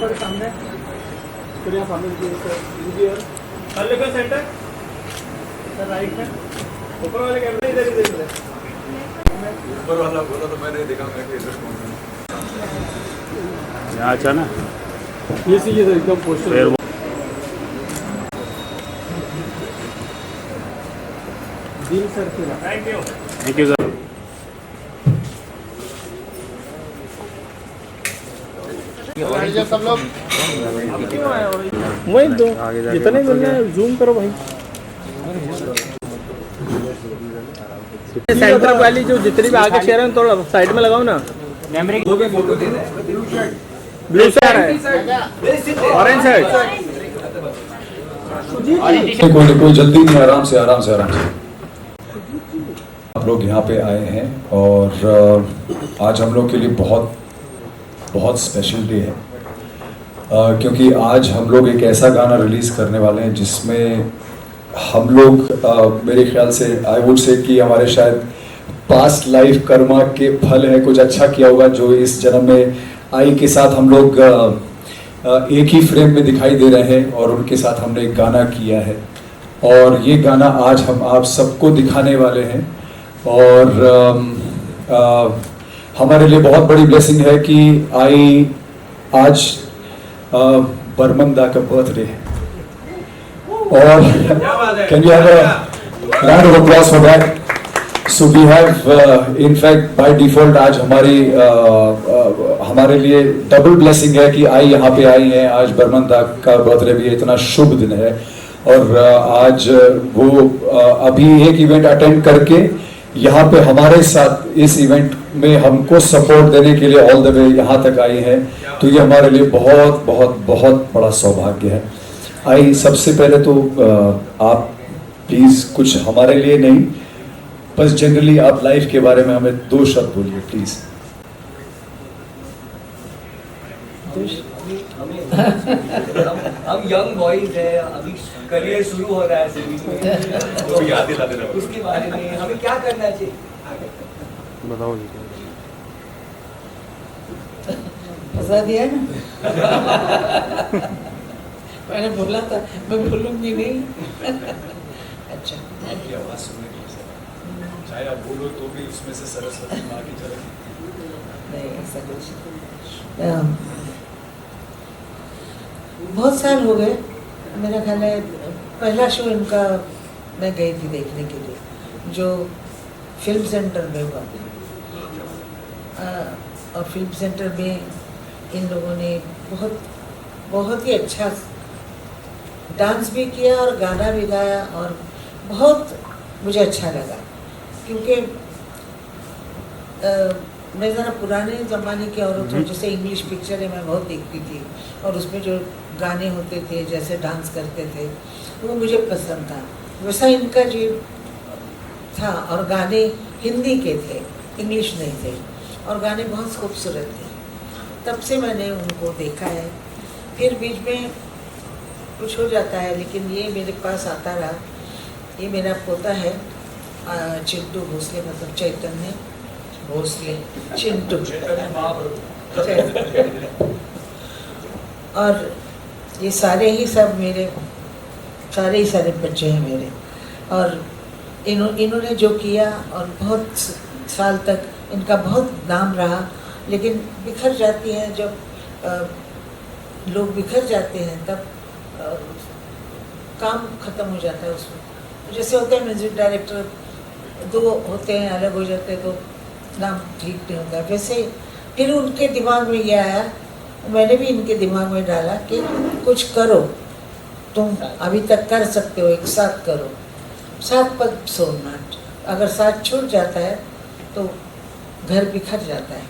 पर सामने फिर यहाँ सामने कर लेकर सेंटर सर राइट में ऊपर वाले कैमरे इधर इधर इधर ऊपर वाला बोला तो मैंने देखा मैं इधर कौन है यहाँ अच्छा ना ये सर एकदम पोस्टर दिल सर पूरा थैंक यू सर। सब लोग वही दो जितने मिलना है जूम करो भाई। सेंटर वाली जो जितनी भी आगे शेयर है थोड़ा साइड में लगाओ ना। ब्लू शर्ट है ऑरेंज शर्ट कोई जल्दी नहीं, आराम से आराम से आराम से। आप लोग यहाँ पे आए हैं और आज हम लोग के लिए बहुत बहुत स्पेशल डे है क्योंकि आज हम लोग एक ऐसा गाना रिलीज़ करने वाले हैं जिसमें हम लोग मेरे ख्याल से आई वुड से कि हमारे शायद पास्ट लाइफ कर्मा के फल है, कुछ अच्छा किया होगा जो इस जन्म में आई के साथ हम लोग एक ही फ्रेम में दिखाई दे रहे हैं और उनके साथ हमने एक गाना किया है और ये गाना आज हम आप सबको दिखाने वाले हैं। और हमारे लिए बहुत बड़ी ब्लेसिंग है कि आज बर्मन दा का बर्थडे है और can you have a round of applause for that. So we have in fact by default आज हमारे लिए डबल ब्लेसिंग है कि यहाँ पे आई हैं। आज बर्मन दा का बर्थडे भी इतना शुभ दिन है और आज वो अभी एक इवेंट अटेंड करके यहाँ पे हमारे साथ इस इवेंट में हमको सपोर्ट देने के लिए ऑल द वे यहाँ तक आई है, तो ये हमारे लिए बहुत बहुत बहुत बड़ा सौभाग्य है। आई सबसे पहले तो आप प्लीज़ कुछ हमारे लिए नहीं बस जनरली आप लाइफ के बारे में हमें 2 शब्द बोलिए प्लीज़। हम यंग बॉयज है, अभी करियर शुरू हो रहा है तो याद दिला देना उसके बारे में हमें क्या करना चाहिए बताओ जी। फंसा दिया ना मैंने बोला था मैं बोलूंगी नहीं। अच्छा आपकी आवाज़ सुनने के लिए चाहे आप बोलो तो भी उसमें से सरस्वती माँ की झलक नहीं ऐसा कुछ बहुत साल हो गए। मेरा ख्याल है पहला शो इनका मैं गई थी देखने के लिए जो फिल्म सेंटर में हुआ और फिल्म सेंटर में इन लोगों ने बहुत बहुत ही अच्छा डांस भी किया और गाना भी गाया और बहुत मुझे अच्छा लगा क्योंकि मैं ज़रा पुराने ज़माने की औरत हूँ, जैसे इंग्लिश पिक्चर है मैं बहुत देखती थी और उसमें जो गाने होते थे जैसे डांस करते थे वो मुझे पसंद था। वैसा इनका जो था और गाने हिंदी के थे, इंग्लिश नहीं थे और गाने बहुत खूबसूरत थे। तब से मैंने उनको देखा है। फिर बीच में कुछ हो जाता है लेकिन ये मेरे पास आता रहा। ये मेरा पोता है चिंटू भोसले, मतलब चैतन्य भोसले चिंटू और ये सारे ही सारे बच्चे हैं मेरे और इन्होंने जो किया और बहुत साल तक इनका बहुत नाम रहा। लेकिन बिखर जाती हैं जब लोग बिखर जाते हैं तब काम ख़त्म हो जाता है उसमें। जैसे होता है म्यूजिक डायरेक्टर 2 होते हैं अलग हो जाते हैं तो नाम ठीक नहीं होता। वैसे फिर उनके दिमाग में ये आया, मैंने भी इनके दिमाग में डाला कि कुछ करो, तुम अभी तक कर सकते हो, एक साथ करो, साथ पद छोड़ना। अगर साथ छूट जाता है तो घर बिखर जाता है।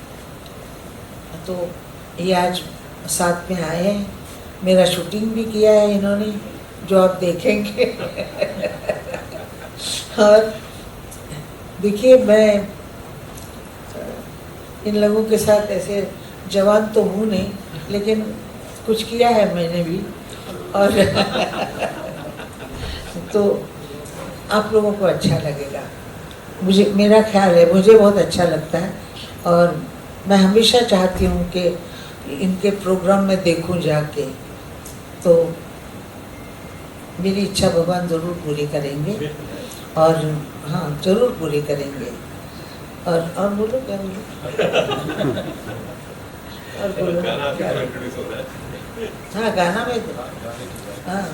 तो ये आज साथ में आए हैं, मेरा शूटिंग भी किया है इन्होंने जो आप देखेंगे और देखिए मैं इन लोगों के साथ ऐसे जवान तो हूँ नहीं लेकिन कुछ किया है मैंने भी और तो आप लोगों को अच्छा लगेगा, मेरा ख्याल है, मुझे बहुत अच्छा लगता है। और मैं हमेशा चाहती हूँ कि इनके प्रोग्राम में देखूं जाके, तो मेरी इच्छा भगवान ज़रूर पूरी करेंगे। और हाँ, ज़रूर पूरी करेंगे। और बोलो क्या बोलो और बोलो क्या? हाँ, गाना में हाँ।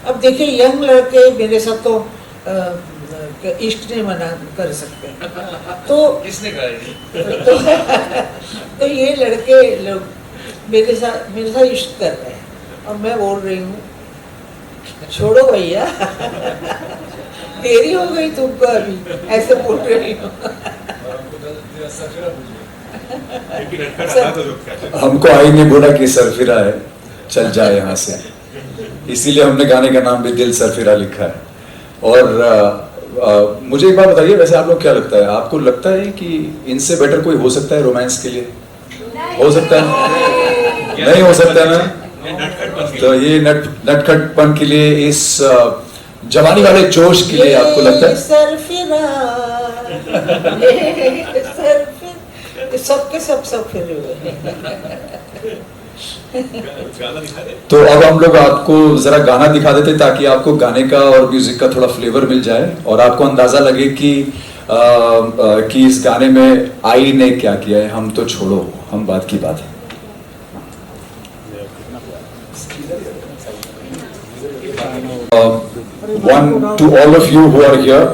अब देखिए, यंग लड़के मेरे साथ तो इश्क नहीं मना कर सकते, तो किसने कहा ये? तो ये लड़के लोग मेरे साथ इश्क कर रहे हैं और मैं बोल रही हूँ छोड़ो भैया, देरी हो गई तुमको, अभी ऐसे बोल रही हूँ। हमको आई ने बोला कि सरफिरा है, चल जाए यहाँ से, इसीलिए हमने गाने का नाम भी दिल सरफिरा लिखा है। और मुझे एक बात बताइए, वैसे आप लोग क्या लगता है, आपको लगता है कि इनसे बेटर कोई हो सकता है रोमांस के लिए? हो सकता है? नहीं हो सकता ना? तो ये नटखटपन के लिए, इस जवानी वाले जोश के लिए आपको लगता है? सबके सब फिर हुए। तो अब हम लोग आपको जरा गाना दिखा देते ताकि आपको गाने का और म्यूजिक का थोड़ा फ्लेवर मिल जाए और आपको अंदाजा लगे कि इस गाने में आई ने क्या किया है। हम तो छोड़ो, हम बात की बात है। One to all of you who are here,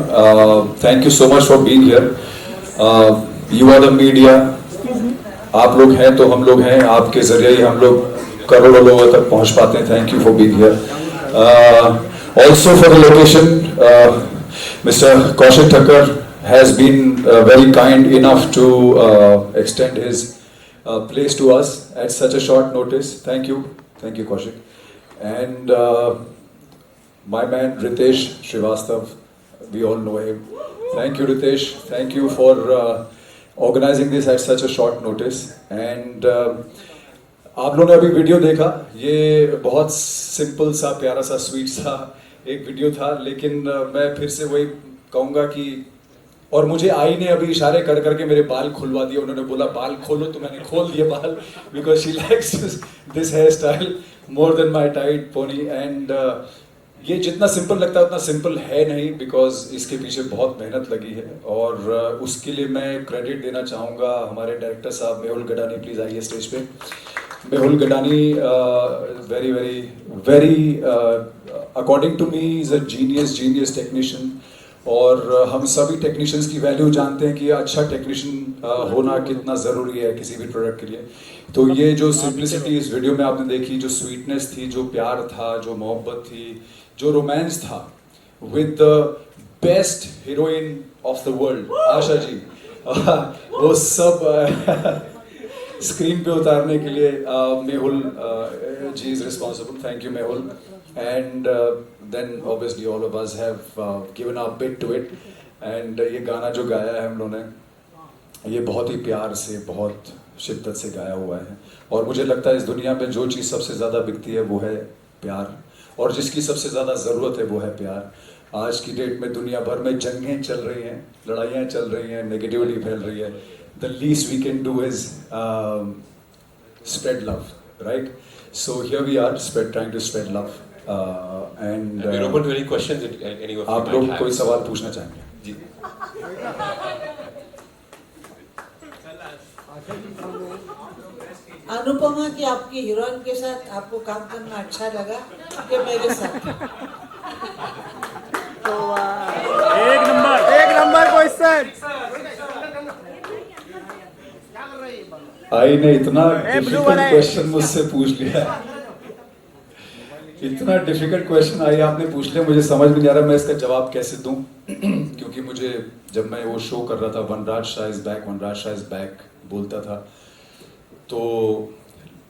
thank you so much for being here. You are the media. आप लोग हैं तो हम लोग हैं, आपके जरिए ही हम लोग करोड़ों लोगों तक पहुंच पाते हैं। Thank you for being here. Also for the location, mister Kaushik Thakkar has been very kind enough to extend his place to us at such a short notice. Thank you Kaushik. And my man Ritesh Srivastav, we all know him. Thank you Ritesh, thank you for organizing this at such a short notice. And आप लोगों ने अभी video देखा, ये बहुत simple सा, प्यारा सा, स्वीट सा एक वीडियो था, लेकिन मैं फिर से वही कहूँगा कि, और मुझे आई ने अभी इशारे कर करके मेरे बाल खुलवा दिए। उन्होंने बोला बाल खोलो, तो मैंने खोल दिए बाल, because she likes this hairstyle more than my tight pony. And ये जितना सिंपल लगता है उतना सिंपल है नहीं, बिकॉज इसके पीछे बहुत मेहनत लगी है। और उसके लिए मैं क्रेडिट देना चाहूँगा हमारे डायरेक्टर साहब मेहुल गडानी। प्लीज़ आइए स्टेज पे। Mehul Gadani very very very according to me is a genius technician. और हम सभी टेक्नीशियंस की वैल्यू जानते हैं कि अच्छा टेक्नीशियन होना कितना ज़रूरी है किसी भी प्रोडक्ट के लिए। तो ये जो सिंप्लिसिटी इस वीडियो में आपने देखी, जो स्वीटनेस थी, जो प्यार था, जो मोहब्बत थी, जो रोमांस था, with the best heroine of the world Asha ji, वो सब स्क्रीन पे उतारने के लिए Mehul ji is responsible. Thank you Mehul. And then obviously all of us have given a bit to it. एंड ये गाना जो गाया है हम लोगों ने, ये बहुत ही प्यार से, बहुत शिद्दत से गाया हुआ है। और मुझे लगता है इस दुनिया में जो चीज़ सबसे ज़्यादा बिकती है वो है प्यार, और जिसकी सबसे ज़्यादा ज़रूरत है वो है प्यार। आज की डेट में दुनिया भर में जंगें चल रही हैं, लड़ाइयाँ चल रही हैं, नेगेटिविटी फैल रही है। The least we can do is spread love, right? So here we are, trying to spread love. And we're open to any questions that any of you आप might लोग have. कोई सवाल पूछना चाहेंगे? जी। अनुपमा की आपकी हीरोइन के साथ आपको काम करना अच्छा लगा कि मेरे साथ? एक नंबर क्वेश्चन। आई ने इतना डिफिकल्ट क्वेश्चन मुझसे पूछ लिया, इतना डिफिकल्ट क्वेश्चन आई आपने पूछ लिया, मुझे समझ में नहीं आ रहा मैं इसका जवाब कैसे दूं। क्योंकि मुझे जब मैं वो शो कर रहा था वनराज शाह इज बैक बोलता था, तो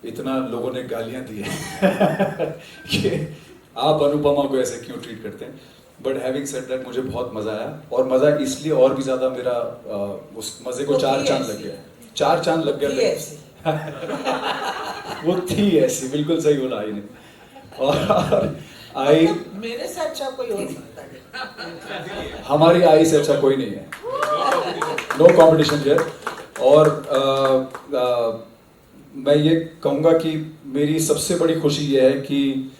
इतना लोगों ने गालियां दी है कि आप अनुपमा को ऐसे क्यों ट्रीट करते हैं। बट हैविंग सेड दैट मुझे बहुत मजा आया, और मजा इसलिए और भी ज्यादा मेरा उस मजे को चार चांद लग गया। चार चांद लग गया। वो थी ऐसी, बिल्कुल सही बोला आई ने। और आई मेरे से अच्छा कोई हो सकता है? हमारी आई से अच्छा कोई नहीं है। No competition here. और मैं ये कहूँगा कि मेरी सबसे बड़ी खुशी ये है कि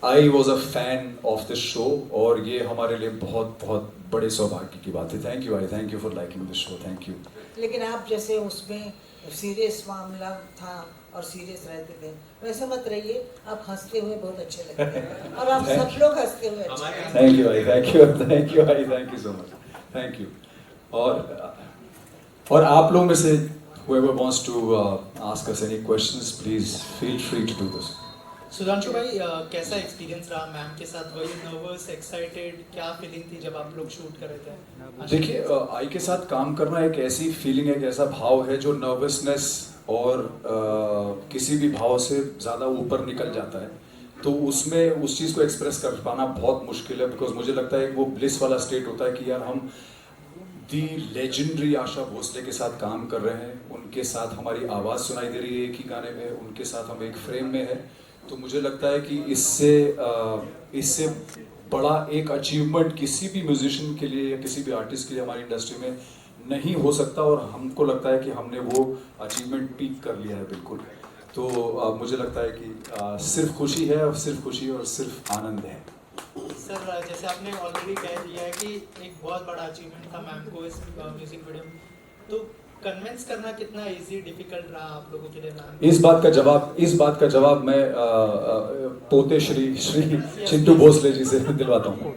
I was a fan of this show, और ये हमारे लिए बहुत बहुत बड़े सौभाग्य की बात है. Thank you I, thank you for liking this show, thank you. लेकिन आप जैसे उसमें सीरियस मामला था और सीरियस रहते थे, वैसे मत रहिए. आप हंसते हुए बहुत अच्छे लगते हैं और आप सब लोग हंसते हुए अच्छे लगते हैं. Thank you I, thank you, thank you I, thank you so much, thank you. और आप लोगों में से whoever wants to ask us any questions, please feel free to do this. Sudhanshu भाई, कैसा एक्सपीरियंस रहा मैम के साथ? वही नर्वस, एक्साइटेड, क्या फीलिंग थी जब आप लोग शूट कर रहे थे? देखिए, आई के साथ काम करना एक ऐसी फीलिंग है, एक ऐसा भाव है जो नर्वसनेस और किसी भी भाव से ज़्यादा ऊपर निकल जाता है. तो उसमें उस चीज़ को एक्सप्रेस कर पाना बहुत मुश्किल है, बिकॉज मुझे लगता है कि वो ब्लिस वाला स्टेट होता है कि यार हम दी लेजेंडरी आशा भोसले के साथ काम कर रहे हैं, उनके साथ हमारी आवाज़ सुनाई दे रही है एक ही गाने में, उनके साथ हम एक फ्रेम में है. तो मुझे लगता है कि इससे बड़ा एक अचीवमेंट किसी भी म्यूजिशियन के लिए या किसी भी आर्टिस्ट के लिए हमारी इंडस्ट्री में नहीं हो सकता, और हमको लगता है कि हमने वो अचीवमेंट पीक कर लिया है बिल्कुल. तो मुझे लगता है कि सिर्फ खुशी है, और सिर्फ खुशी और सिर्फ आनंद है. सर, जैसे आपने ऑलरेडी कह दिया है कि एक बहुत बड़ा अचीवमेंट था मैम को इस म्यूजिक वीडियो में, तो कन्विंस करना कितना इजी डिफिकल्ट रहा आप लोगों के लिए मैम? इस बात का जवाब मैं पोते श्री चिंटू भोसले जी से दिलवाता हूँ.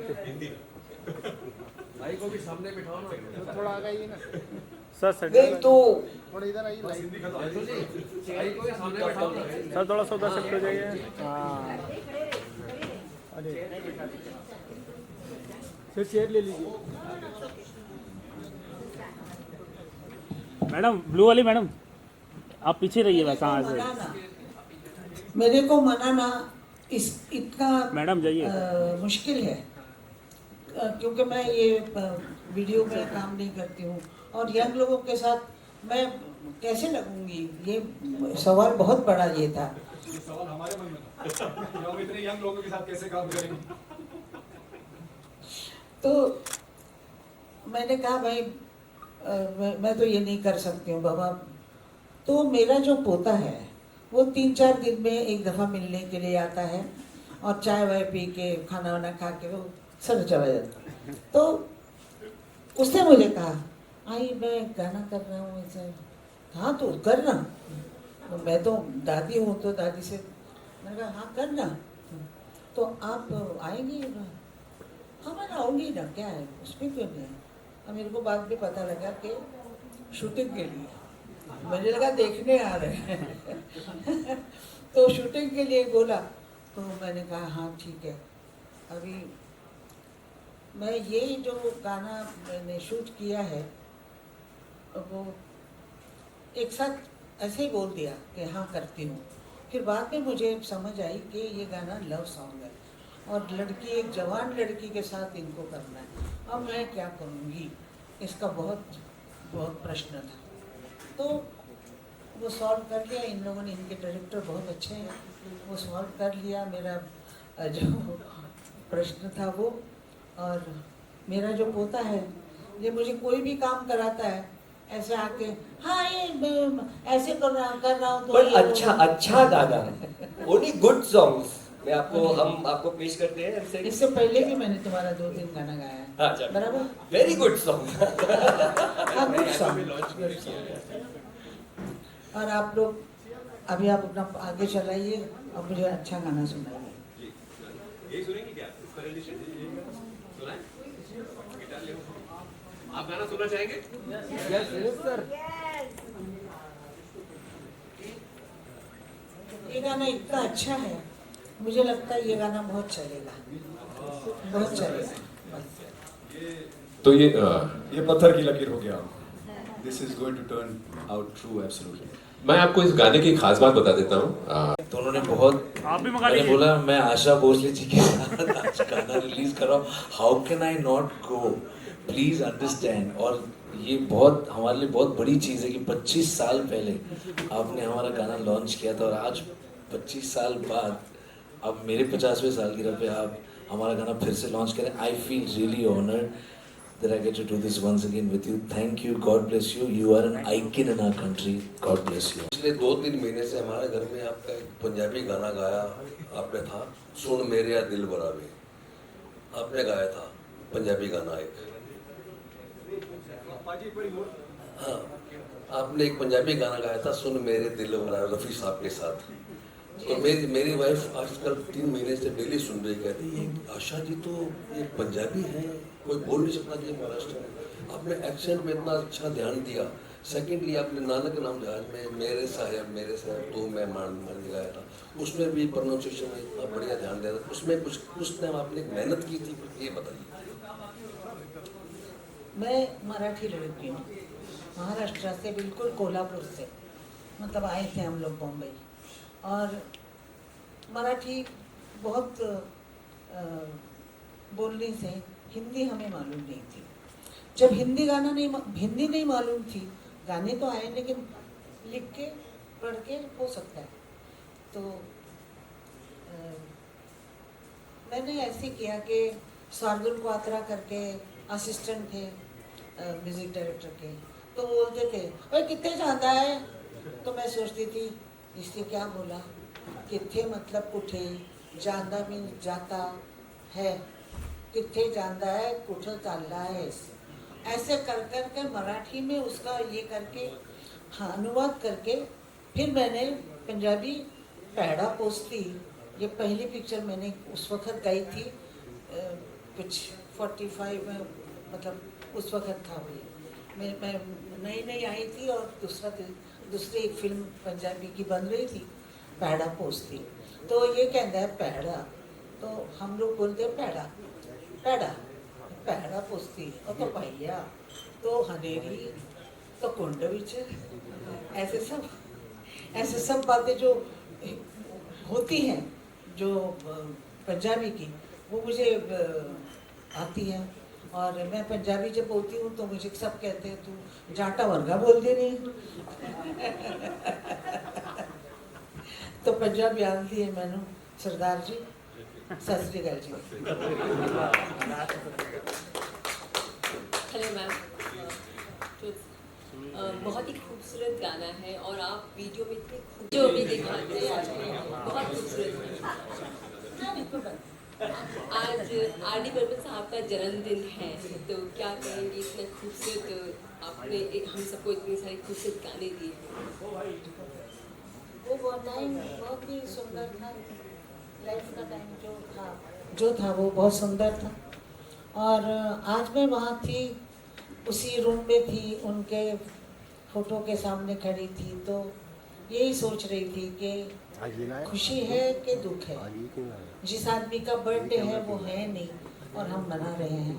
भाई को भी सामने बिठाओ ना, थोड़ा आ गई ना सर. सेट एक तो थोड़ा इधर आइए. भाई को भी सामने बिठाओ ना. सर थोड़ा सा उधर शिफ्ट हो जाइए. हाँ, अरे फिर चेयर ले लीजिए. मैडम, ब्लू वाली मैडम, आप पीछे रहिए बस. हाँ ऐसे. मनाना, मेरे को मनाना इतना मैडम जाइए. मुश्किल है, क्योंकि मैं ये वीडियो में काम नहीं करती हूँ, और यंग लोगों के साथ मैं कैसे लगूंगी, ये सवाल बहुत बड़ा ये था. ये सवाल हमारे मन में था कि हम इतने यंग लोगों के साथ कैसे काम करेंगे. तो मैंने कहा भाई मैं तो ये नहीं कर सकती हूँ बाबा. तो मेरा जो पोता है वो 3-4 दिन में एक दफ़ा मिलने के लिए आता है, और चाय वाय पी के खाना वाना खा के वो सब चला जाता है. तो उसने मुझे कहा, आई मैं गाना कर रहा हूँ ऐसा. हाँ तो करना. तो मैं तो दादी हूँ, तो दादी से मैंने कहा हाँ करना. तो आप आएंगी? हाँ मैं आऊँगी ना, क्या है उसमें, क्यों नहीं. अब मेरे को बाद में पता लगा कि शूटिंग के लिए, मुझे लगा देखने आ रहे हैं. तो शूटिंग के लिए बोला, तो मैंने कहा हाँ ठीक है. अभी मैं ये जो गाना मैंने शूट किया है वो एक साथ ऐसे ही बोल दिया कि हाँ करती हूँ. फिर बाद में मुझे समझ आई कि ये गाना लव सॉन्ग है, और लड़की, एक जवान लड़की के साथ इनको करना है. अब मैं क्या करूँगी, इसका बहुत बहुत प्रश्न था. तो वो सॉल्व कर लिया इन लोगों ने, इनके डायरेक्टर बहुत अच्छे हैं, वो सॉल्व कर लिया मेरा जो प्रश्न था वो. और मेरा जो पोता है, ये मुझे कोई भी काम कराता है ऐसे आके, हाँ ये ऐसे कर रहा हूँ. तो पर ये अच्छा गाना, ओनली गुड सॉन्ग्स मैं हम आपको पेश करते हैं. इससे पहले भी मैंने तुम्हारा 2-3 गाना गाया है. हाँ, चलो. बराबर. Very good song. हाँ, good song. और आप लोग अभी आप अपना आगे चलाइए और मुझे अच्छा गाना सुनाइए. यही सुनेंगे क्या? इसका rendition? सुनाएं? गिटार ले लो. आप गाना सुनना चाहेंगे? Yes sir. ये गाना इतना अच्छा है, मुझे लगता है ये गाना बहुत चलेगा, बहुत चलेगा. बस तो ये पत्थर की लकीर हो गया. This is going to turn out true, absolutely. मैं आपको इस गाने की खास बात बता देता हूँ. तो उन्होंने बहुत, आप भी मंगा मैंने लीजिए. बोला मैं आशा भोसले जी के साथ आज गाना रिलीज कर रहा हूँ, how can I not go, please understand. और ये बहुत हमारे लिए बहुत बड़ी चीज़ है कि 25 साल पहले आपने हमारा गाना लॉन्च किया था, और आज 25 साल बाद अब मेरे 50वें सालगिरह पे आप हमारा गाना फिर से लॉन्च करें. I feel really honoured. that I get to do this once again with you. Thank you. God bless you. You are an icon in our country. God bless you. पिछले 2-3 महीने से हमारे घर में आपका एक पंजाबी गाना गाया आपने था, सुन मेरे या दिल बरावे, आपने गाया था पंजाबी गाना एक। हाँ, आपने एक पंजाबी गाना गाया था, सुन मेरे दिल बरावे, रफ़ी साहब के साथ। तो मेरी वाइफ आजकल 3 महीने से डेली सुन रही, कहती है आशा जी तो ये पंजाबी है, कोई बोल नहीं सकता कि महाराष्ट्र में। आपने एक्सेंट में इतना अच्छा ध्यान दिया। सेकेंडली आपने नानक नाम जहाज में मेरे साहब तो मैं मान गाया था, उसमें भी प्रोनाउंसिएशन में इतना बढ़िया ध्यान दिया था। उसमें कुछ टाइम आपने मेहनत की थी, ये बताइए। मैं मराठी लड़की हूँ, महाराष्ट्र से, बिल्कुल कोल्हापुर से, मतलब आए थे हम लोग बॉम्बे। और मराठी बहुत बोलने से हिंदी हमें मालूम नहीं थी। जब हिंदी नहीं मालूम थी, गाने तो आए लेकिन लिख के पढ़ के हो सकता है। तो मैंने ऐसे किया कि शार्दुल क्वात्रा करके असिस्टेंट थे म्यूजिक डायरेक्टर के, तो बोलते थे भाई कितने जाता है, तो मैं सोचती थी इससे क्या बोला, किथे मतलब कुठे, जांदा मीन जाता है, किथे जांदा है, कुठे चालना है, ऐसे कर कर के मराठी में उसका ये करके, हाँ, अनुवाद करके फिर मैंने पंजाबी पैड़ा पोस्ती, ये पहली पिक्चर मैंने उस वक्त गाई थी, कुछ 45 में, मतलब उस वक्त था वो, मैं नई आई थी और दूसरी एक फिल्म पंजाबी की बन रही थी, पैड़ा पोस्ती। तो ये कहता है पैड़ा, तो हम लोग बोलते हैं पैड़ा पैड़ा पैड़ा पोस्ती, और तो पहिया, तो हनेरी, तो कुंड विच, ऐसे सब बातें जो होती हैं जो पंजाबी की, वो मुझे आती हैं। और मैं पंजाबी जब बोलती हूँ तो मुझे सब कहते हैं तू जाटा वर्गा बोलती नहीं। तो पंजाबी आती है मैनू सरदार जी, सत श्री अकाल जी। हेलो मैम, बहुत ही खूबसूरत गाना है और आप वीडियो में इतने जो भी दिखाते हैं बहुत खूबसूरत है। आज आर.डी. बर्मन साहब का जन्मदिन है, तो क्या कहेंगे, इतना खूबसूरत आपने हम सबको इतनी सारी खूबसूरत गाने दिए। वो टाइम बहुत ही सुंदर था, लाइफ का टाइम जो था वो बहुत सुंदर था। और आज मैं वहाँ थी, उसी रूम में थी, उनके फोटो के सामने खड़ी थी, तो यही सोच रही थी कि खुशी है कि दुख है। जिस आदमी का बर्थडे है वो है नहीं और हम मना रहे हैं,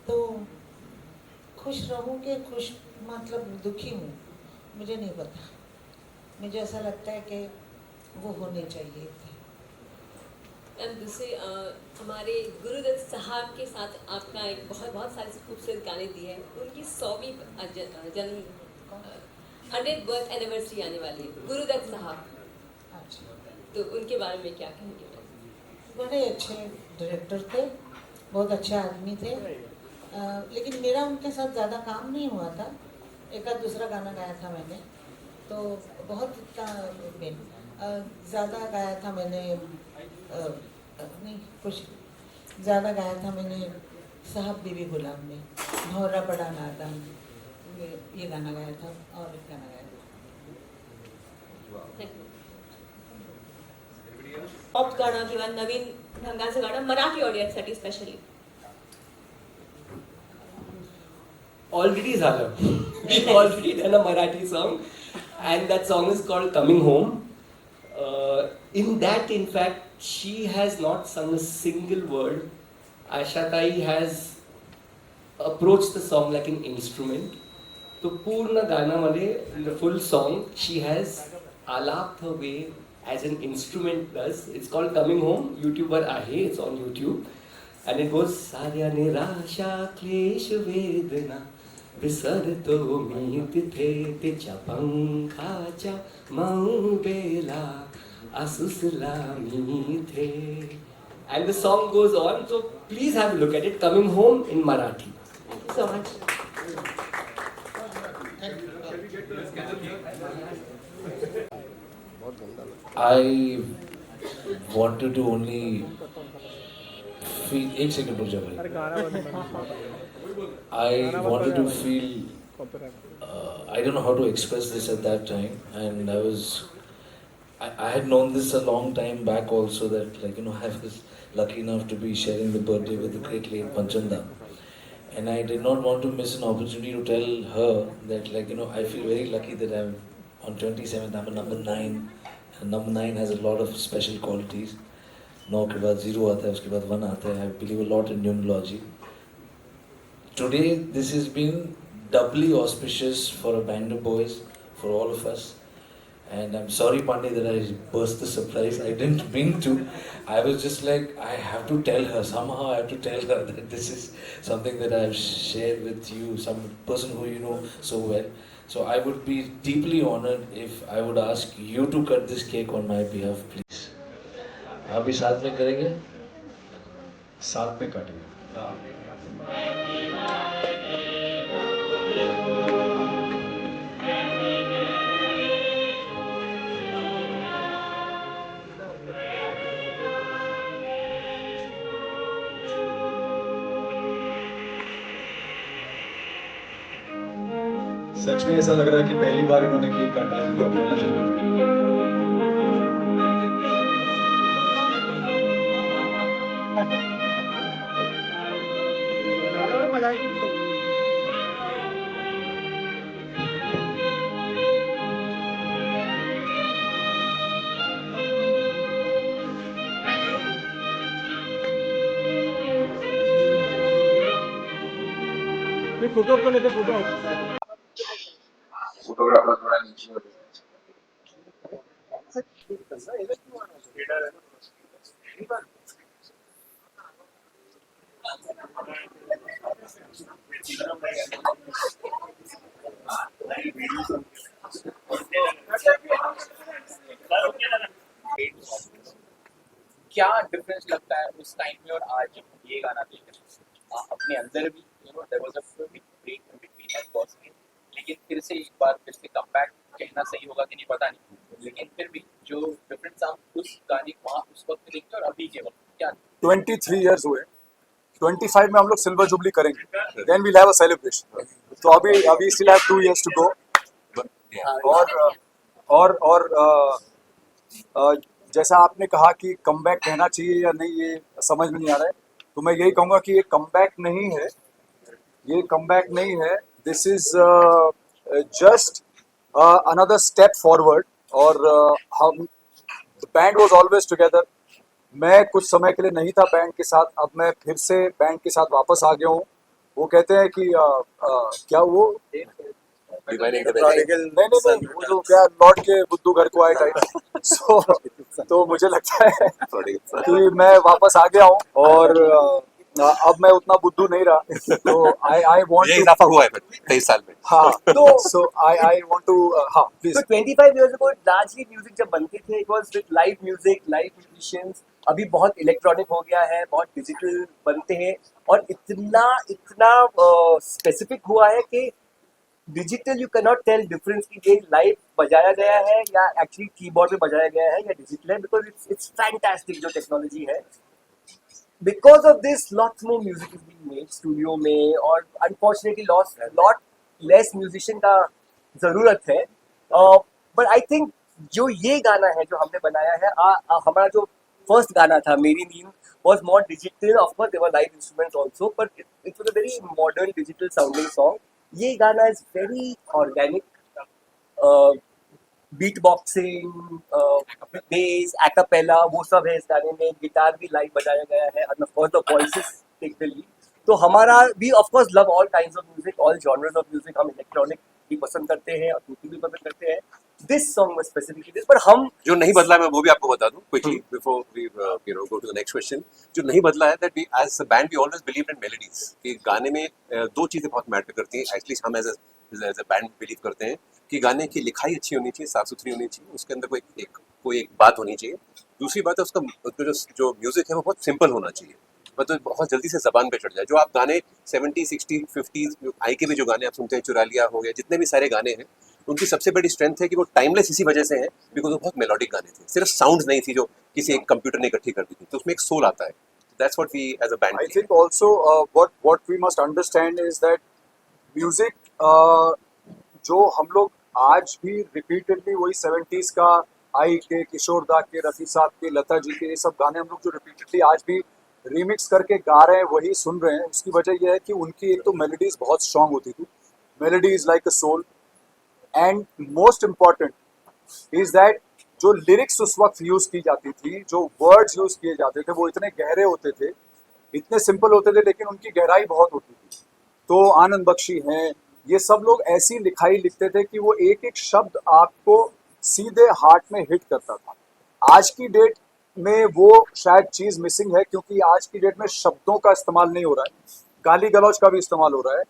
तो खुश रहूं कि खुश मतलब दुखी हूँ, मुझे नहीं पता। मुझे ऐसा लगता है कि वो होने चाहिए थे। दूसरे हमारे गुरुदत्त साहब के साथ आपका एक बहुत सारे खूबसूरत गाने दिए हैं। उनकी 100वीं जन्म 100th बर्थ एनिवर्सरी आने वाली है, गुरुदत्त साहब, तो उनके बारे में क्या कहेंगे? बड़े अच्छे डायरेक्टर थे, बहुत अच्छे आदमी थे, लेकिन मेरा उनके साथ ज़्यादा काम नहीं हुआ था। एक आध दूसरा गाना गाया था मैंने, तो बहुत ज़्यादा गाया था मैंने, नहीं कुछ ज़्यादा गाया था मैंने साहब बीबी गुलाम में, भौरा बड़ा नादान, ये गाना गाया था और एक गाना गाया था। पॉप गाणं किंवा नवीन ढंगाचं गाणं मराठी ऑडियन्ससाठी स्पेशली? Already झालं. We've already done a Marathi song, and that song is called Coming Home. In that, in fact, she has not sung a single word. Asha Tai has approached the song like an instrument. तो पूर्ण गाण्यामध्ये, in the full song, she has alaped her way as an instrument does. It's called Coming Home. YouTuber आहे, it's on YouTube, and it goes साऱ्या निराशा क्लेश वेदना विसरतो मी तिथे तिच्या पंखाच्या मौबेला आसुसला मी इथे. And the song goes on, so please have a look at it. Coming Home in Marathi. Thank you so much. I wanted to only feel. एक second रुक जा भाई. I wanted to feel. I don't know how to express this at that time, and I had known this a long time back also, that like I was lucky enough to be sharing the birthday with the great late Panchanda, and I did not want to miss an opportunity to tell her that I feel very lucky that I'm on 27th. I'm a number 9, and number 9 has a lot of special qualities. 9 के बाद 0 आता है, उसके बाद 1 आता है. I believe a lot in numerology. Today this has been doubly auspicious for a band of boys, for all of us. And I'm sorry, Pandey, that I burst the surprise. I didn't mean to. I was just like, I have to tell her. Somehow I have to tell her that this is something that I've shared with you, some person who you know so well. So I would be deeply honored if I would ask you to cut this cake on my behalf, please. अभी साथ में करेंगे? साथ में काटेंगे. सच में ऐसा लग रहा है कि पहली बार इन्होंने केक काटा है. फोटो को लेते फोटो फोटोग्राफर थोड़ा नीचे हो क्या डिफरेंस लगता है उस टाइम में और आज ये गाना देख अपने अंदर भी there was a break in between of course, लेकिन फिर से एक बार फिर से कमबैक कहना सही होगा कि नहीं पता नहीं, लेकिन फिर भी जो डिफरेंस आप उस गाने को वहाँ उस वक्त देखते और अभी के वक्त क्या 23 इयर्स हुए. 25 में हम लोग सिल्वर जुबली करेंगे. Then we'll have a celebration. तो अभी still have 2 years to go. और जैसा आपने कहा कि कमबैक कहना चाहिए या नहीं, ये समझ में नहीं आ रहा है. तो मैं यही कहूँगा कि ये कमबैक नहीं है, ये कमबैक नहीं है. This is just another step forward. और हम the band was always together. मैं कुछ समय के लिए नहीं था बैंड के साथ, अब मैं फिर से बैंड के साथ वापस आ गया हूँ. वो कहते हैं कि क्या वो नहीं, वो जो क्या लौट के बुद्धू घर को आए टाइप. तो मुझे लगता है कि मैं वापस आ गया हूँ और अब मैं उतना बुद्धू नहीं रहा. तो आई वांट ये इजाफा हुआ है 23 साल में. हाँ, तो सो आई वांट टू हाँ प्लीज. तो 25 years ago largely music जब बनते थे it was with live music, live musicians. अभी बहुत इलेक्ट्रॉनिक हो गया है, बहुत डिजिटल बनते हैं और इतना स्पेसिफिक हुआ है कि digital you can not tell difference कि ये लाइव बजाया गया है या एक्चुअली कीबोर्ड में बजाया गया है या डिजिटल है, बिकॉज इट्स फैंटास्टिक जो टेक्नोलॉजी है. Because of this lots more music is being made studio में और अनफॉर्चुनेटली लॉट लेस म्यूजिशियन का जरूरत है. बट आई थिंक जो ये गाना है जो हमने बनाया है, हमारा जो फर्स्ट गाना था मेरी नींद was more digital. Of course, there were live instruments also, but it was a very modern digital sounding song. ये गाना is very organic, beatboxing, bass, acapella, वो सब है इस गाने में. गिटार भी लाइव बजाया गया है and of course the voices take the lead. तो हमारा we of course love all kinds of music, all genres of music. हम इलेक्ट्रॉनिक भी पसंद करते हैं और दूसरी भी पसंद करते हैं. This song was specifically this, but हम जो नहीं बदला मैं वो भी आपको बता दूं quickly before we go to the next question. जो नहीं बदला है that we as a band we always believed in melodies. कि गाने में दो चीजें बहुत मैटर करती हैं. Actually हम as a band believe करते हैं कि गाने की लिखाई अच्छी होनी चाहिए, साफ सुथरी होनी चाहिए, उसके अंदर कोई एक बात होनी चाहिए. दूसरी बात है उसका जो म्यूजिक है वो बहुत सिंपल होना चाहिए. मतलब बहुत जल्दी से जबान पे चढ़ जाए। जो आप गाने 70, 60, 50 आई के भी जो गाने आप सुनते हैं, चुरा लिया हो गया, जितने भी सारे गाने हैं, उनकी सबसे बड़ी स्ट्रेंथ है कि वो टाइमलेस इसी वजह से है बिकॉज वो बहुत मेलोडिक गाने थे, सिर्फ साउंड नहीं थी जो किसी एक कंप्यूटर ने इकट्ठी कर दी थी, तो उसमें एक सोल आता है। That's what we as a band. I think also what we must understand is that music जो हम लोग आज भी रिपीटेडली वही 70s का आई के, किशोर दा के, रफ़ी साहब के, लता जी के, ये सब गाने हम लोग जो रिपीटेडली आज भी रीमिक्स करके गा रहे हैं, वही सुन रहे हैं। उसकी वजह यह है कि उनकी एक तो मेलोडीज बहुत स्ट्रांग होती थी, melodies like a soul, and most important is that जो लिरिक्स उस वक्त यूज की जाती थी, जो वर्ड्स यूज किए जाते थे, वो इतने गहरे होते थे, इतने सिंपल होते थे, लेकिन उनकी गहराई बहुत होती थी। तो आनंद बख्शी हैं, ये सब लोग ऐसी लिखाई लिखते थे कि वो एक एक शब्द आपको सीधे हार्ट में हिट करता था। आज की डेट में वो शायद चीज़ मिसिंग है, क्योंकि आज की डेट में शब्दों का इस्तेमाल नहीं हो रहा है, गाली गलौज का भी इस्तेमाल हो रहा है,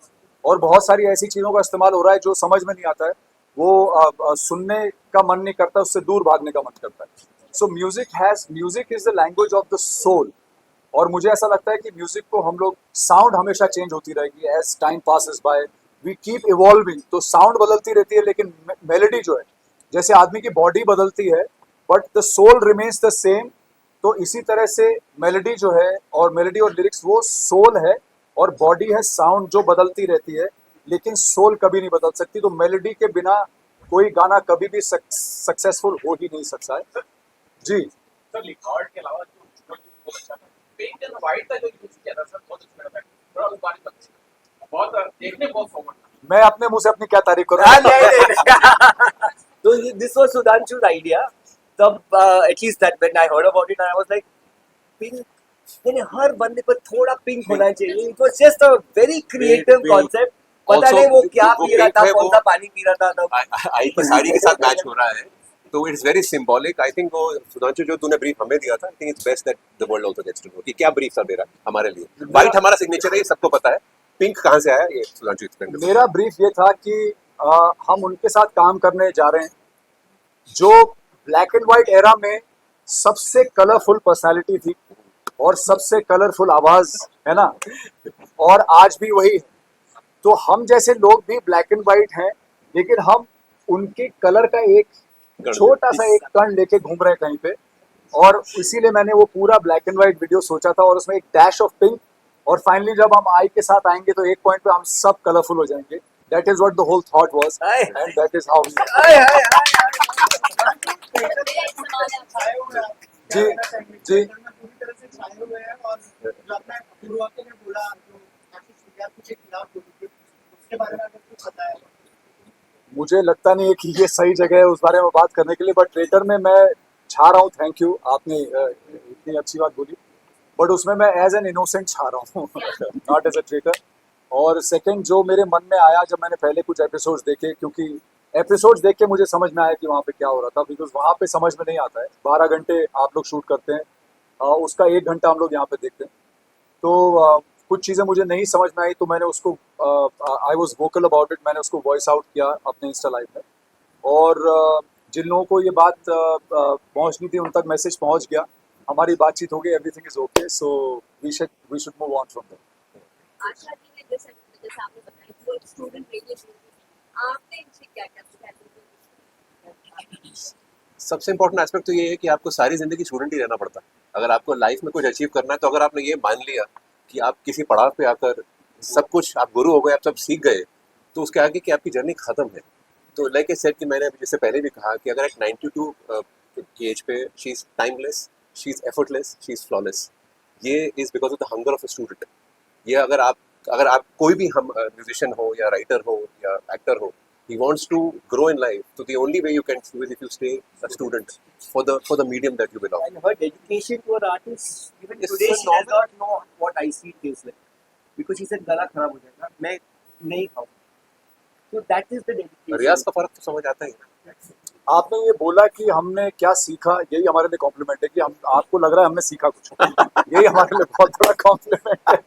और बहुत सारी ऐसी चीज़ों का इस्तेमाल हो रहा है जो समझ में नहीं आता है, वो सुनने का मन नहीं करता, उससे दूर भागने का मन करता है। So music is the language of the soul, और मुझे ऐसा लगता है कि म्यूजिक को हम लोग, साउंड हमेशा चेंज होती रहेगी as time passes by, we keep evolving, तो साउंड बदलती रहती है, लेकिन मेलोडी जो है, जैसे आदमी की बॉडी बदलती है but the soul remains the same, तो इसी तरह से मेलोडी जो है, और मेलोडी और लिरिक्स वो सोल है, और बॉडी है साउंड जो बदलती रहती है, लेकिन सोल कभी नहीं बदल सकती। तो मेलोडी के बिना कोई गाना कभी भी सक्सेसफुल हो ही नहीं सकता है जी। सर रिकॉर्ड के अलावा जो बहुत अच्छा था, पिंक एंड व्हाइट का जो यूज किया था सर, बहुत अच्छा लगा, थोड़ा ऊपर बहुत देखने बहुत फॉरवर्ड था। मैं अपने मुंह से अपनी क्या तारीफ करूं? So this was Sudhanshu's idea. तब at least that when I heard about it, I was like, pink. यानी हर बंदे पर थोड़ा पिंक होना चाहिए. It was just a very creative concept. पता नहीं वो क्या पी रहा था, कौन सा पानी पी रहा था तब. आई की साड़ी के साथ मैच हो रहा है, तो it's very symbolic. I think वो सुधांशु जो तूने ब्रीफ हमें दिया था, I think it's best that the world also gets to know कि क्या ब्रीफ था मेरा हमारे लिए। व्हाइट हमारा सिग्नेचर है, ये सबको पता है, पिंक कहाँ से आया ये सुधांशु एक्सप्लेन कर। मेरा ब्रीफ ये था कि हम उनके साथ काम करने जा रहे हैं जो ब्लैक एंड व्हाइट एरा में सबसे कलरफुल पर्सनालिटी थी और सबसे कलरफुल आवाज है ना, और आज भी वही है। तो हम जैसे लोग भी ब्लैक एंड व्हाइट हैं, लेकिन हम उनके कलर का एक छोटा सा एक कण लेके घूम रहे हैं कहीं पे, और इसीलिए मैंने वो पूरा ब्लैक एंड व्हाइट वीडियो सोचा था, और उसमें एक डैश ऑफ पिंक, और फाइनली जब हम आई के साथ आएंगे तो एक पॉइंट पे हम सब कलरफुल हो जाएंगे। That is what the whole thought was, and that is how जी जी। पूरी तरह से छाए हुए हैं, और जो आपने शुरुआत में बोला जो काफी शुरुआत के खिलाफ बोली थी, उसके बारे में अगर कुछ पता है? मुझे लगता नहीं है कि ये सही जगह है उस बारे में बात करने के लिए, बट ट्रेटर में मैं छा रहा हूँ। थैंक यू, आपने इतनी अच्छी बात बोली, बट उसमें मैं एज एन इनोसेंट छा रहा हूँ, नॉट एज अ ट्रेटर। और सेकंड जो मेरे मन में आया जब मैंने पहले कुछ एपिसोड्स देखे, क्योंकि एपिसोड्स देख के मुझे समझ में आया कि वहाँ पे क्या हो रहा था, बिकॉज वहाँ पे समझ में नहीं आता है। 12 घंटे आप लोग शूट करते हैं, उसका 1 घंटा हम लोग यहाँ पे देखते हैं, तो कुछ चीज़ें मुझे नहीं समझ में आई, तो मैंने उसको I was vocal about it, मैंने उसको वॉइस आउट किया अपने इंस्टा लाइव में, और जिन लोगों को ये बात पहुँचनी थी उन तक मैसेज पहुँच गया, हमारी बातचीत हो गई, everything is okay, so we should move on from there. Asha ji ने जैसे आपने बताया वो स्टूडेंट रेडियो शुरू की, आपने इनसे क्या क्या सिखाया? सबसे इंपॉर्टेंट एस्पेक्ट तो ये है कि आपको सारी जिंदगी स्टूडेंट ही रहना पड़ता है। अगर आपको लाइफ में कुछ अचीव करना है, तो अगर आपने ये मान लिया कि आप किसी पड़ाव पे आकर सब कुछ, आप गुरु हो गए, आप सब सीख गए, तो उसके आगे की आपकी जर्नी खत्म है। तो लाइक आई सेड कि मैंने जैसे पहले भी कहा कि अगर एक 92 की एज पे she is timeless, she is effortless, she is flawless, ये is because of the hunger of a student. ये अगर आप कोई भी हम म्यूजिशियन हो या राइटर हो या एक्टर हो, he wants to grow in life, so the only way you can do is if you stay a student for the medium that you belong. And her dedication to her artist, even It's today so she does not know what IC tastes like, because she said गला खराब हो जाएगा, मैं नहीं खाऊं. So that is the dedication. रियाज का फर्क तो समझ आता ही। आपने ये बोला कि हमने क्या सीखा, यही हमारे लिए कॉम्प्लीमेंट है कि हम, आपको लग रहा है हमने सीखा कुछ, यही हमारे लिए बहुत बड़ा कॉम्प्लीमेंट है।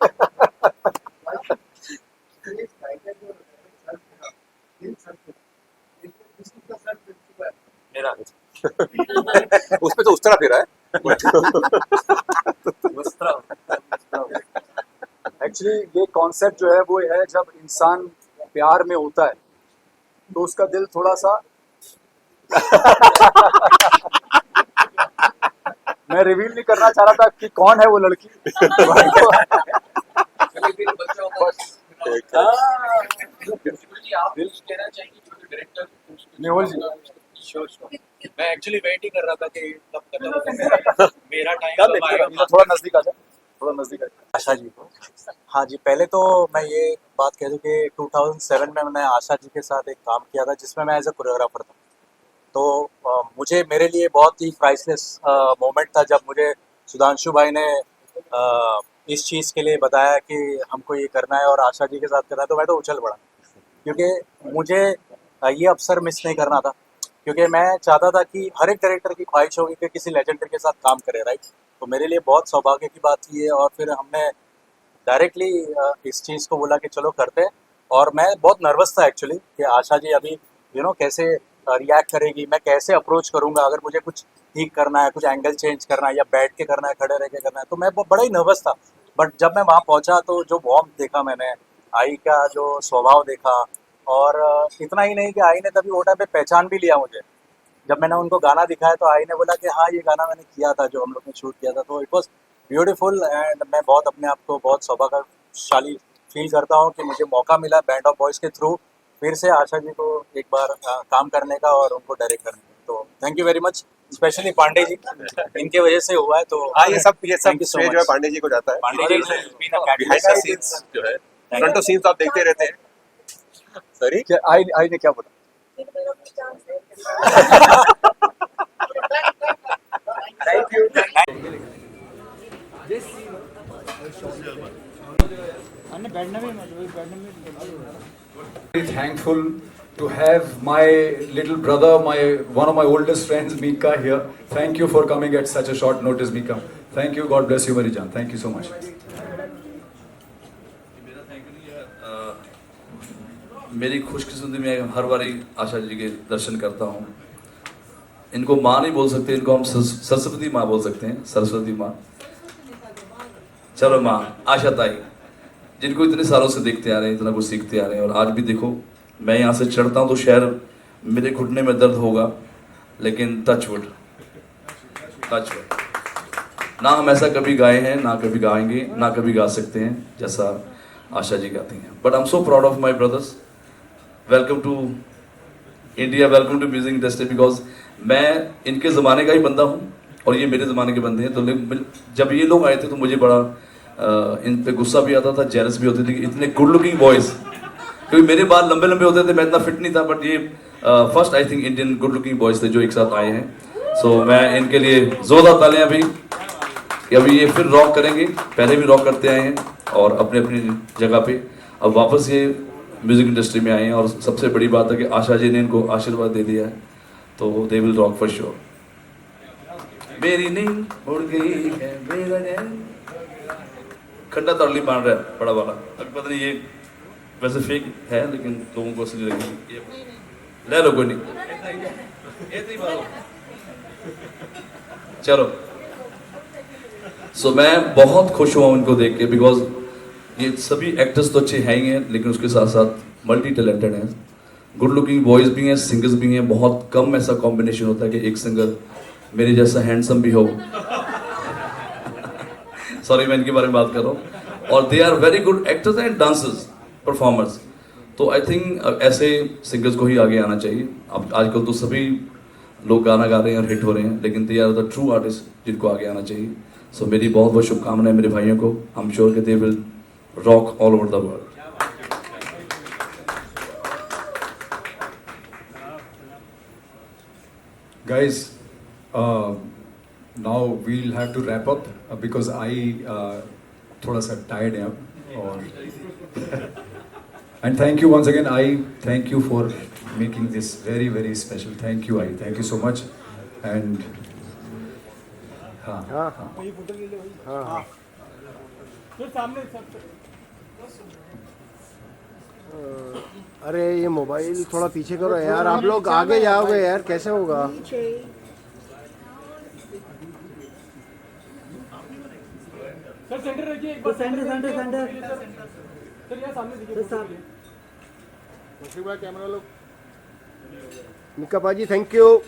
मेरा उसपे तो उस तरह फिरा है। वस्त्रा एक्चुअली ये कॉन्सेप्ट जो है वो है जब इंसान प्यार में होता है तो उसका दिल थोड़ा सा मैं रिवील नहीं करना चाह रहा था कि कौन है वो लड़की आप कहना चाहिए डायरेक्टर नेहोल जी मैं एक्चुअली वेट ही कर रहा था कि कब खत्म होगा मेरा टाइम कब आएगा थोड़ा नजदीक आ जाए थोड़ा नजदीक आ जाए आशा जी को। हाँ जी, पहले तो मैं ये बात कह दूँ कि 2007 में मैंने आशा जी के साथ एक काम किया था जिसमें मैं एज ए कोरियोग्राफर था। तो मुझे मेरे लिए बहुत ही प्राइसलेस मोमेंट था जब मुझे सुधांशु भाई ने इस चीज़ के लिए बताया कि हमको ये करना है और आशा जी के साथ करना है, तो मैं तो उछल पड़ा क्योंकि मुझे ये अवसर मिस नहीं करना था। क्योंकि मैं चाहता था कि हर एक डायरेक्टर की ख्वाहिश होगी कि किसी लेजेंडरी के साथ काम करे, राइट। तो मेरे लिए बहुत सौभाग्य की बात थी ये, और फिर हमने डायरेक्टली इस चीज़ को बोला कि चलो करते हैं। और मैं बहुत नर्वस था एक्चुअली कि आशा जी अभी कैसे रिएक्ट करेगी, मैं कैसे अप्रोच करूँगा, अगर मुझे कुछ ठीक करना है, कुछ एंगल चेंज करना है या बैठ के करना है, खड़े रह के करना है, तो मैं बड़ा ही नर्वस था। बट जब मैं वहाँ पहुँचा तो जो वार्म देखा मैंने, आई का जो स्वभाव देखा, और इतना ही नहीं कि आई ने तभी वो टाइम पे पहचान भी लिया मुझे। जब मैंने उनको गाना दिखाया तो आई ने बोला कि हाँ ये गाना मैंने किया था जो हम लोग ने शूट किया था। तो इट वॉज ब्यूटीफुल एंड मैं बहुत अपने आप को बहुत सौभाग्यशाली फील करता हूँ कि मुझे मौका मिला बैंड ऑफ बॉयज़ के थ्रू फिर से आशा जी को एक बार काम करने का और उनको डायरेक्ट करने का। तो thank you very much, specially Pandey ji, इनके वजह से हुआ है। तो हाँ, ये सब Thank you so श्रेय जो है much. पांडे जी को जाता है। पांडे जी से बिहाइंड द सीन्स जो है, फ्रंट ऑफ सीन्स तो आप देखते रहते हैं। सॉरी, क्या आई ने क्या बोला? Thank you. Very thankful to have my little brother, one of my oldest friends, Mika here. Thank you for coming at such a short notice, Mika. Thank you. God bless you, Marijan. Thank you so much. मेरी खुशकिस्मती में हर बारी आशा जी के दर्शन करता हूँ। इनको माँ नहीं बोल सकते, इनको हम सरस्वती माँ बोल सकते हैं, सरस्वती माँ। चलो माँ, आशा ताई, जिनको इतने सालों से देखते आ रहे हैं, इतना कुछ सीखते आ रहे हैं, और आज भी देखो मैं यहाँ से चढ़ता हूँ तो शायद मेरे घुटने में दर्द होगा, लेकिन टच वुड ना हम ऐसा कभी गाए हैं, ना कभी गाएंगे, ना कभी गा सकते हैं जैसा आशा जी गाती हैं। But I am so proud of my brothers. Welcome to India, welcome to music industry, because मैं इनके ज़माने का ही बंदा हूँ और ये मेरे ज़माने के बंदे हैं। तो जब ये लोग आए थे तो मुझे बड़ा इन पे गुस्सा भी आता था, जेलस भी होती थी कि इतने गुड लुकिंग बॉयज़, क्योंकि मेरे बाल लंबे लंबे होते थे, मैं इतना फिट नहीं था। बट ये first I think Indian good looking boys थे जो एक साथ आए हैं। सो मैं इनके लिए जोरदार तालियां भी कि अभी ये फिर रॉक करेंगे। पहले भी रॉक करते आए हैं और अपने अपनी जगह पे अब वापस ये म्यूज़िक इंडस्ट्री में आए हैं। और सबसे बड़ी बात है कि आशा जी ने इनको आशीर्वाद दे दिया है, तो they will rock for sure. मेरी नींद उड़ गई है, मेरा नैन खंडा तड़ली मान रहा है बड़ा वाला। अब पता नहीं ये वैसे फेक है, लेकिन लोगों को असली लगेगी। ले लो, कोई नहीं, चलो। सो मैं बहुत खुश हुआ उनको देख के, बिकॉज ये सभी एक्टर्स तो अच्छे हैं ही हैं, लेकिन उसके साथ साथ मल्टी टैलेंटेड हैं, गुड लुकिंग बॉयज़ भी हैं, सिंगर्स भी हैं। बहुत कम ऐसा कॉम्बिनेशन होता है कि एक सिंगर मेरे जैसा हैंडसम भी हो। सॉरी, मैं इनके बारे में बात कर रहा हूँ। और they are very good actors and dancers, performers. तो आई थिंक ऐसे सिंगर्स को ही आगे आना चाहिए। अब आजकल तो सभी लोग गाना गा रहे हैं और हिट हो रहे हैं, लेकिन they are the true artist जिनको आगे आना चाहिए। सो मेरी बहुत बहुत शुभकामनाएं मेरे भाइयों को। आई एम श्योर कि they will rock all over the world. Guys, now we'll have to wrap up because I थोड़ा सा tired है अब। और and thank you once again. I thank you for making this very very special. Thank you, thank you so much. And हाँ अरे ये mobile थोड़ा पीछे करो यार, आप लोग आगे जाओगे यार, कैसे होगा? सर सेंटर रखिए एक बार सेंटर सेंटर सर यहाँ सामने देखिए कैमरा लोग निका पाजी थैंक यू